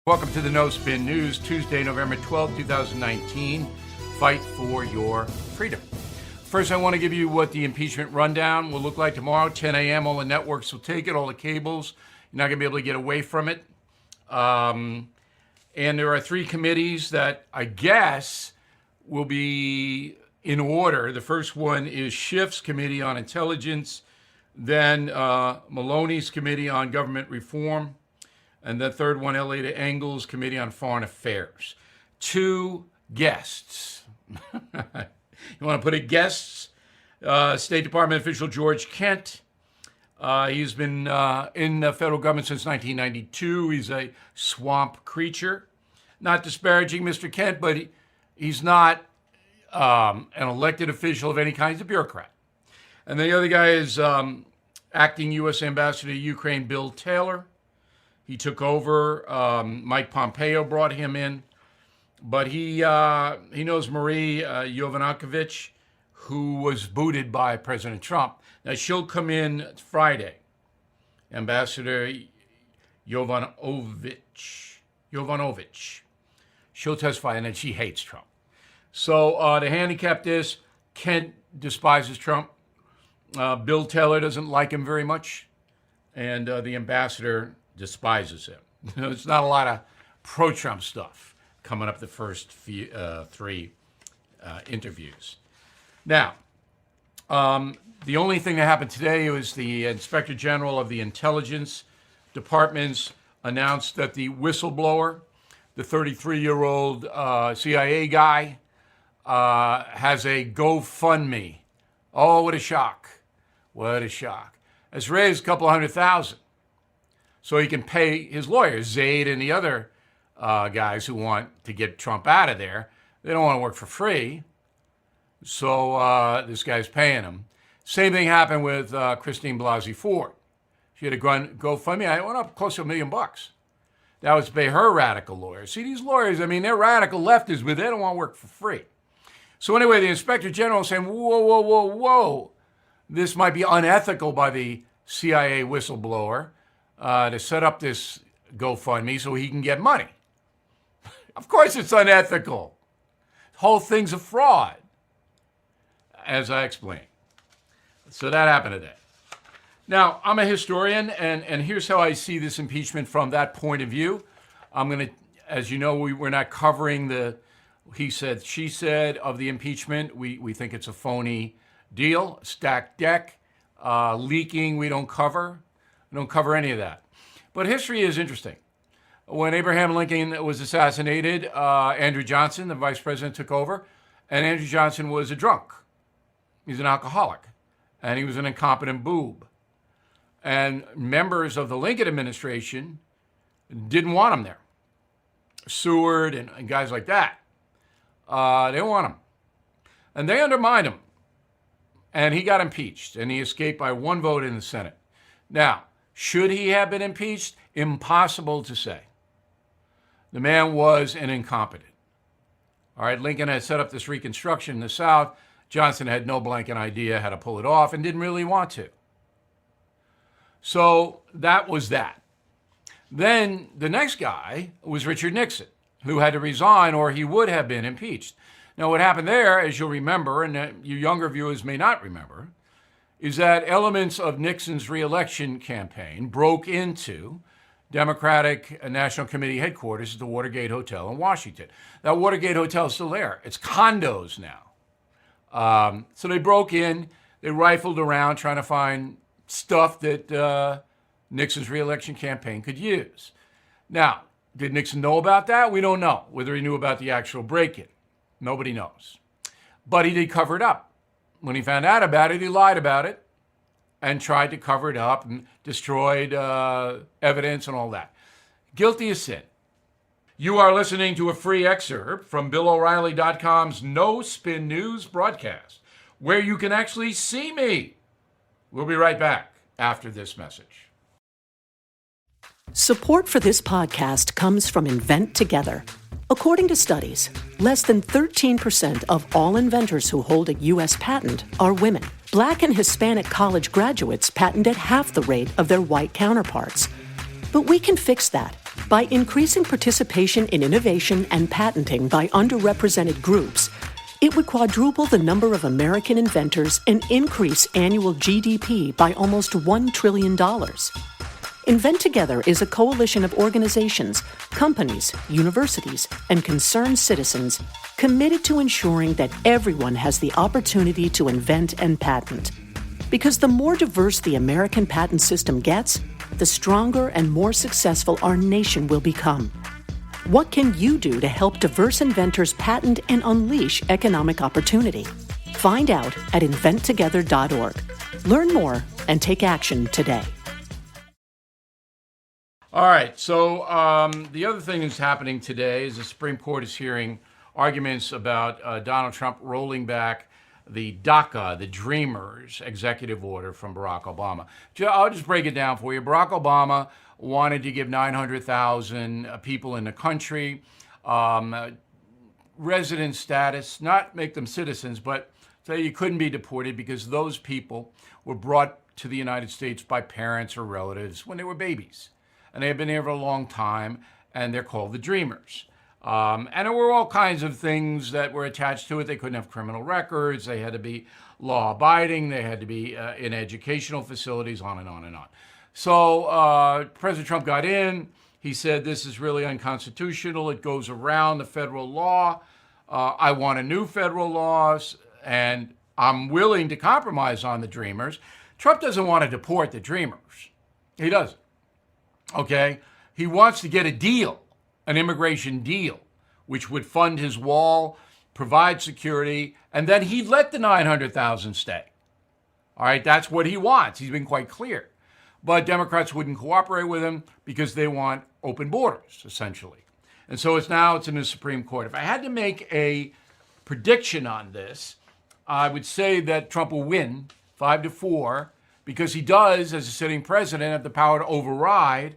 Welcome to the No Spin News, Tuesday, November 12, 2019. Fight for your freedom. First, I want to give you what the impeachment rundown will look like tomorrow, 10 a.m. All the networks will take it, all the cables. You're not going to be able to get away from it. And there are three committees that I guess will be in order. The first one is Schiff's Committee on Intelligence, then Maloney's Committee on Government Reform, and the third one, Elliot Engel's Committee on Foreign Affairs. Two guests. You want to put it guests? State Department official George Kent. He's been in the federal government since 1992. He's a swamp creature. Not disparaging Mr. Kent, but he's not an elected official of any kind. He's a bureaucrat. And the other guy is acting U.S. Ambassador to Ukraine, Bill Taylor. He took over. Mike Pompeo brought him in. But he knows Marie Yovanovitch, who was booted by President Trump. Now, she'll come in Friday. Ambassador Yovanovitch. She'll testify, and then she hates Trump. So to handicap this, Kent despises Trump. Bill Taylor doesn't like him very much. And the ambassador despises him. There's not a lot of pro-Trump stuff coming up the first three interviews. Now, the only thing that happened today was the Inspector General of the Intelligence Departments announced that the whistleblower, the 33-year-old CIA guy, has a GoFundMe. Oh, what a shock. What a shock. It's raised a couple $100,000. So he can pay his lawyers, Zaid and the other guys who want to get Trump out of there. They don't want to work for free. So this guy's paying them. Same thing happened with Christine Blasey Ford. She had a GoFundMe. I went up close to $1 million. That was to pay her radical lawyers. See, these lawyers, I mean, they're radical leftists, but they don't want to work for free. So anyway, the Inspector General is saying, whoa. This might be unethical by the CIA whistleblower to set up this GoFundMe so he can get money. Of course it's unethical. The whole thing's a fraud, as I explained. So that happened today. Now, I'm a historian, and here's how I see this impeachment from that point of view. I'm going to, as you know, we're not covering the he said, she said of the impeachment. We think it's a phony deal, stacked deck, leaking, we don't cover. We don't cover any of that. But history is interesting. When Abraham Lincoln was assassinated, Andrew Johnson, the vice president, took over, and Andrew Johnson was a drunk. He's an alcoholic, and he was an incompetent boob. And members of the Lincoln administration didn't want him there. Seward and guys like that. They didn't want him. And they undermined him. And he got impeached, and he escaped by one vote in the Senate. Now, should he have been impeached? Impossible to say. The man was an incompetent. All right, Lincoln had set up this Reconstruction in the South. Johnson had no blanket idea how to pull it off and didn't really want to. So that was that. Then the next guy was Richard Nixon, who had to resign or he would have been impeached. Now, what happened there, as you'll remember, and you younger viewers may not remember, is that elements of Nixon's reelection campaign broke into Democratic National Committee headquarters at the Watergate Hotel in Washington. That Watergate Hotel is still there. It's condos now. So they broke in, they rifled around trying to find stuff that Nixon's reelection campaign could use. Now, did Nixon know about that? We don't know. Whether he knew about the actual break-in, nobody knows. But he did cover it up. When he found out about it, he lied about it and tried to cover it up and destroyed evidence and all that. Guilty as sin. You are listening to a free excerpt from BillO'Reilly.com's No Spin News broadcast, where you can actually see me. We'll be right back after this message. Support for this podcast comes from Invent Together. According to studies, less than 13% of all inventors who hold a U.S. patent are women. Black and Hispanic college graduates patent at half the rate of their white counterparts. But we can fix that. By increasing participation in innovation and patenting by underrepresented groups, it would quadruple the number of American inventors and increase annual GDP by almost $1 trillion. Invent Together is a coalition of organizations, companies, universities, and concerned citizens committed to ensuring that everyone has the opportunity to invent and patent. Because the more diverse the American patent system gets, the stronger and more successful our nation will become. What can you do to help diverse inventors patent and unleash economic opportunity? Find out at inventtogether.org. Learn more and take action today. All right, so the other thing that's happening today is the Supreme Court is hearing arguments about Donald Trump rolling back the DACA, the Dreamers executive order from Barack Obama. I'll just break it down for you. Barack Obama wanted to give 900,000 people in the country resident status, not make them citizens, but say you couldn't be deported because those people were brought to the United States by parents or relatives when they were babies. And they have been here for a long time, and they're called the Dreamers. And there were all kinds of things that were attached to it. They couldn't have criminal records. They had to be law-abiding. They had to be in educational facilities, on and on and on. So President Trump got in. He said, this is really unconstitutional. It goes around the federal law. I want a new federal law, and I'm willing to compromise on the Dreamers. Trump doesn't want to deport the Dreamers. He doesn't. Okay? He wants to get a deal, an immigration deal, which would fund his wall, provide security, and then he'd let the 900,000 stay. All right? That's what he wants. He's been quite clear. But Democrats wouldn't cooperate with him because they want open borders, essentially. And so it's in the Supreme Court. If I had to make a prediction on this, I would say that Trump will win 5-4 because he does, as a sitting president, have the power to override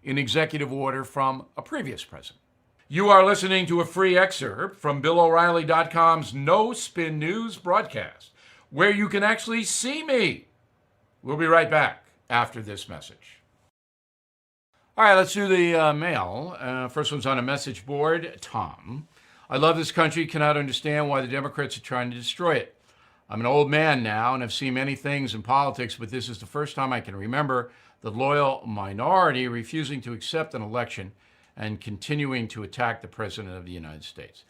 an executive order from a previous president. You are listening to a free excerpt from BillO'Reilly.com's No Spin News broadcast, where you can actually see me. We'll be right back after this message. All right, let's do the mail. First one's on a message board. Tom, I love this country, cannot understand why the Democrats are trying to destroy it. I'm an old man now and have seen many things in politics, but this is the first time I can remember the loyal minority refusing to accept an election and continuing to attack the President of the United States.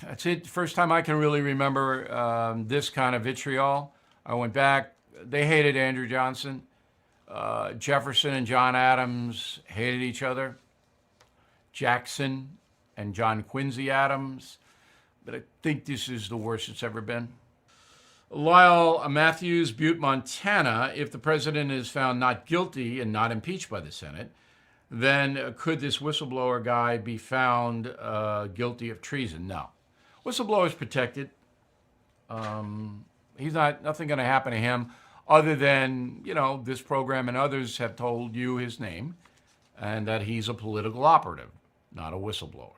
That's it. First time I can really remember this kind of vitriol. I went back. They hated Andrew Johnson. Jefferson and John Adams hated each other. Jackson and John Quincy Adams. But I think this is the worst it's ever been. Lyle Matthews, Butte, Montana. If the president is found not guilty and not impeached by the Senate, then could this whistleblower guy be found guilty of treason? No. Whistleblower is protected. Nothing going to happen to him other than, this program and others have told you his name and that he's a political operative, not a whistleblower.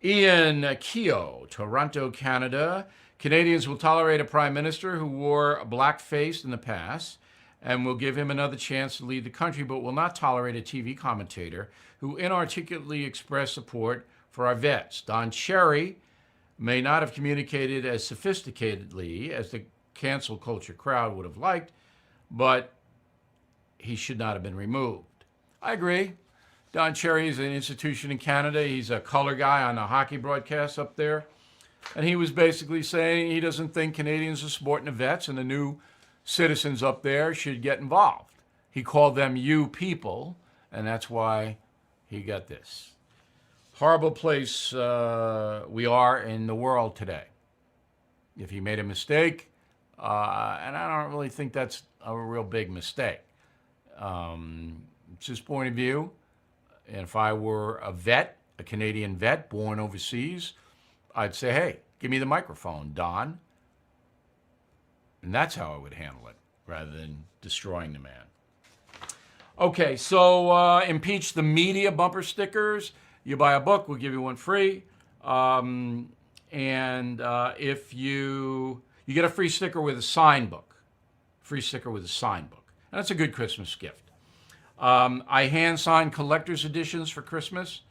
Ian Keogh, Toronto, Canada. Canadians will tolerate a prime minister who wore blackface in the past and will give him another chance to lead the country, but will not tolerate a TV commentator who inarticulately expressed support for our vets. Don Cherry may not have communicated as sophisticatedly as the cancel culture crowd would have liked, but he should not have been removed. I agree. Don Cherry is an institution in Canada. He's a color guy on the hockey broadcast up there. And he was basically saying he doesn't think Canadians are supporting the vets and the new citizens up there should get involved. He called them you people, and that's why he got this. Horrible place we are in the world today. If he made a mistake, and I don't really think that's a real big mistake. It's his point of view. And if I were a vet, a Canadian vet born overseas, I'd say, hey, give me the microphone, Don. And that's how I would handle it, rather than destroying the man. Okay, so impeach the media bumper stickers. You buy a book, we'll give you one free. If you get a free sticker with a sign book. Free sticker with a sign book. And that's a good Christmas gift. I hand sign collector's editions for Christmas.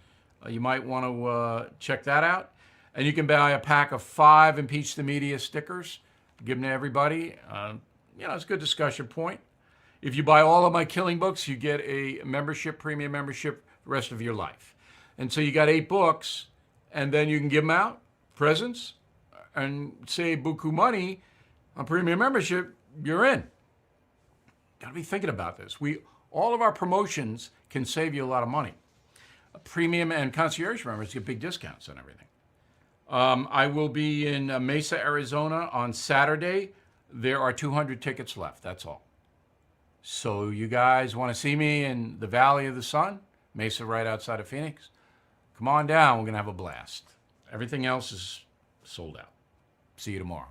You might want to check that out. And you can buy a pack of 5 Impeach the Media stickers, give them to everybody. It's a good discussion point. If you buy all of my killing books, you get a membership, premium membership, the rest of your life. And so you got 8 books, and then you can give them out, presents, and save buku money on premium membership, you're in. Got to be thinking about this. All of our promotions can save you a lot of money. Premium and concierge members get big discounts on everything. I will be in Mesa, Arizona on Saturday. There are 200 tickets left, that's all. So you guys want to see me in the Valley of the Sun, Mesa right outside of Phoenix? Come on down, we're going to have a blast. Everything else is sold out. See you tomorrow.